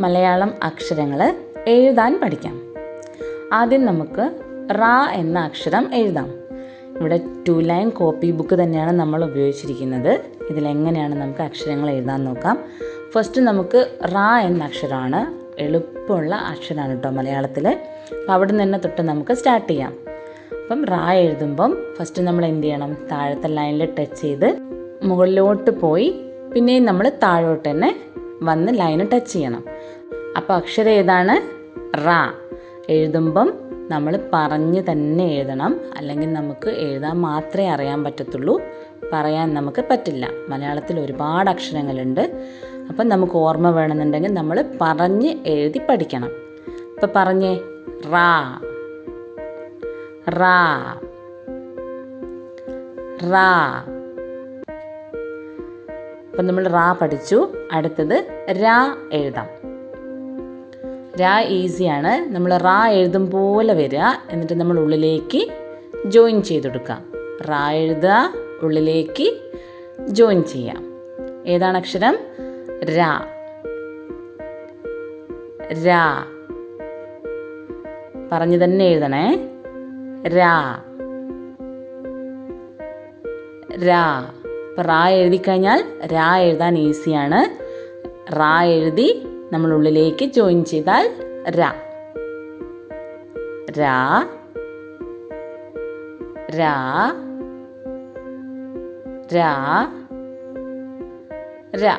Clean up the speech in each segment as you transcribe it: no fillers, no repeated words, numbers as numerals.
മലയാളം അക്ഷരങ്ങൾ എഴുതാൻ പഠിക്കാം. ആദ്യം നമുക്ക് റ എന്ന അക്ഷരം എഴുതാം. ഇവിടെ 2 ലൈൻ കോപ്പി ബുക്ക് തന്നെയാണ് നമ്മൾ ഉപയോഗിച്ചിരിക്കുന്നത്. ഇതിലെങ്ങനെയാണ് നമുക്ക് അക്ഷരങ്ങൾ എഴുതാൻ നോക്കാം. ഫസ്റ്റ് നമുക്ക് റ എന്ന അക്ഷരമാണ്, എളുപ്പമുള്ള അക്ഷരമാണ് കേട്ടോ മലയാളത്തിൽ. അപ്പോൾ അവിടെ നിന്ന് തന്നെ തൊട്ട് നമുക്ക് സ്റ്റാർട്ട് ചെയ്യാം. അപ്പം റ എഴുതുമ്പം ഫസ്റ്റ് നമ്മൾ എന്ത് ചെയ്യണം, താഴത്തെ ലൈനിൽ ടച്ച് ചെയ്ത് മുകളിലോട്ട് പോയി പിന്നെയും നമ്മൾ താഴോട്ട് തന്നെ വന്ന് ലൈന് ടച്ച് ചെയ്യണം. അപ്പോൾ അക്ഷരം ഏതാണ്? റ. എഴുതുമ്പം നമ്മൾ പറഞ്ഞ് തന്നെ എഴുതണം, അല്ലെങ്കിൽ നമുക്ക് എഴുതാൻ മാത്രമേ അറിയാൻ പറ്റത്തുള്ളൂ, പറയാൻ നമുക്ക് പറ്റില്ല. മലയാളത്തിൽ ഒരുപാട് അക്ഷരങ്ങളുണ്ട്. അപ്പം നമുക്ക് ഓർമ്മ വേണമെന്നുണ്ടെങ്കിൽ നമ്മൾ പറഞ്ഞ് എഴുതി പഠിക്കണം. ഇപ്പം പറഞ്ഞേ, റാ റാ റാ. അപ്പം നമ്മൾ റാ പഠിച്ചു. അടുത്തത് രാ എഴുതാം. രാ ഈസിയാണ്. നമ്മൾ റാ എഴുതും പോലെ വരിക, എന്നിട്ട് നമ്മൾ ഉള്ളിലേക്ക് ജോയിൻ ചെയ്തെടുക്കുക. റാ എഴുതുക, ഉള്ളിലേക്ക് ജോയിൻ ചെയ്യാം. ഏതാണ് അക്ഷരം? രാ. രാ പറഞ്ഞു തന്നെ എഴുതണേ. രാ രാ. ഇപ്പം റാ എഴുതിക്കഴിഞ്ഞാൽ രാ എഴുതാൻ ഈസിയാണ്. റാ എഴുതി നമ്മൾ ഉള്ളിലേക്ക് ജോയിൻ ചെയ്താൽ രാ. രാ രാ രാ രാ.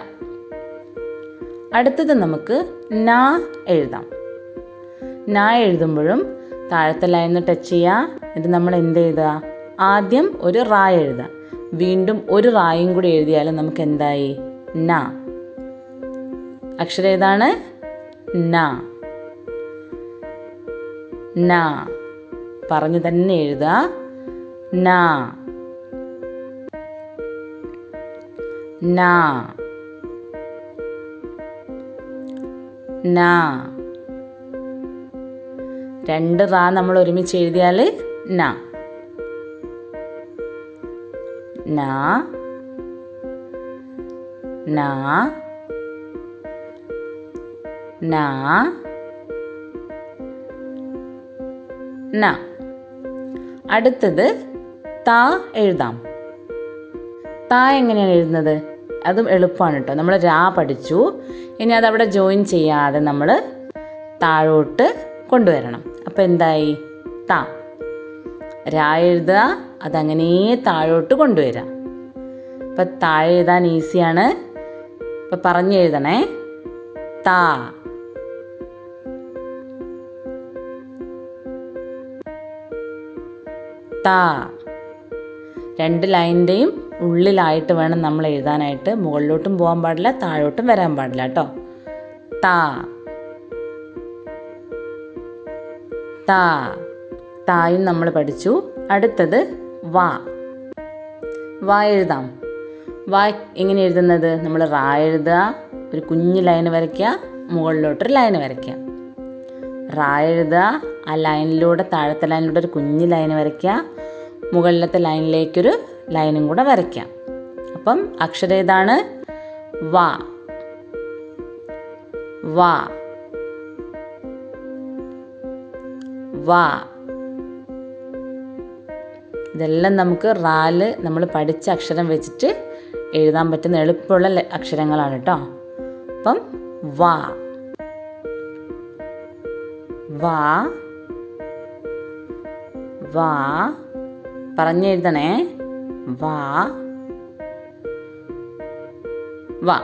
അടുത്തത് നമുക്ക് നാ എഴുതാം. നാ എഴുതുമ്പോഴും താഴത്തെ ലൈനിൽ ടച്ച് ചെയ്യുക. എന്നിട്ട് നമ്മൾ എന്ത് എഴുതുക? ആദ്യം ഒരു റാ എഴുതുക, വീണ്ടും ഒരു റായും കൂടി എഴുതിയാലും നമുക്ക് എന്തായി? നാ. അക്ഷരം ഏതാണ്? നാ. നാ പറഞ്ഞു തന്നെ എഴുതുക. നാ നാ നാ. 2 റാ നമ്മൾ ഒരുമിച്ച് എഴുതിയാൽ നാ. നാ നാ നാ നാ. അടുത്തത് താ എഴുതാം. താ എങ്ങനെയാണ് എഴുതുന്നത്? അതും എളുപ്പമാണ് കേട്ടോ. നമ്മൾ രാ പഠിച്ചു. ഇനി അതവിടെ ജോയിൻ ചെയ്യാതെ നമ്മൾ താഴോട്ട് കൊണ്ടുവരണം. അപ്പോൾ എന്തായി? താ. രാ എഴുതുക, അതങ്ങനെ താഴോട്ട് കൊണ്ടുവരാം. അപ്പം താഴെ എഴുതാൻ ഈസിയാണ്. അപ്പം പറഞ്ഞ് എഴുതണേ. താ താ. 2 ലൈനിൻ്റെയും ഉള്ളിലായിട്ട് വേണം നമ്മൾ എഴുതാനായിട്ട്. മുകളിലോട്ടും പോകാൻ പാടില്ല, താഴോട്ടും വരാൻ പാടില്ല കേട്ടോ. താ താ. തായും നമ്മൾ പഠിച്ചു. അടുത്തത് വാ. വാ എഴുതാം. വാ എങ്ങനെ എഴുതുന്നത്? നമ്മൾ റാ എഴുതുക, ഒരു കുഞ്ഞു ലൈന് വരയ്ക്കുക, മുകളിലോട്ടൊരു ലൈന് വരയ്ക്കുക. റാ എഴുതുക, ആ ലൈനിലൂടെ താഴത്തെ ലൈനിലൂടെ ഒരു കുഞ്ഞു ലൈന് വരയ്ക്കുക, മുകളിലത്തെ ലൈനിലേക്കൊരു ലൈനും കൂടെ വരയ്ക്കാം. അപ്പം അക്ഷരം ഏതാണ്? വാ. വാ വാ. ഇതെല്ലാം നമുക്ക് റാല് നമ്മൾ പഠിച്ച അക്ഷരം വെച്ചിട്ട് എഴുതാൻ പറ്റുന്ന എളുപ്പമുള്ള അക്ഷരങ്ങളാണ് കേട്ടോ. അപ്പം വാ വാ വാ. പറഞ്ഞെഴുതണേ. വാ വാ.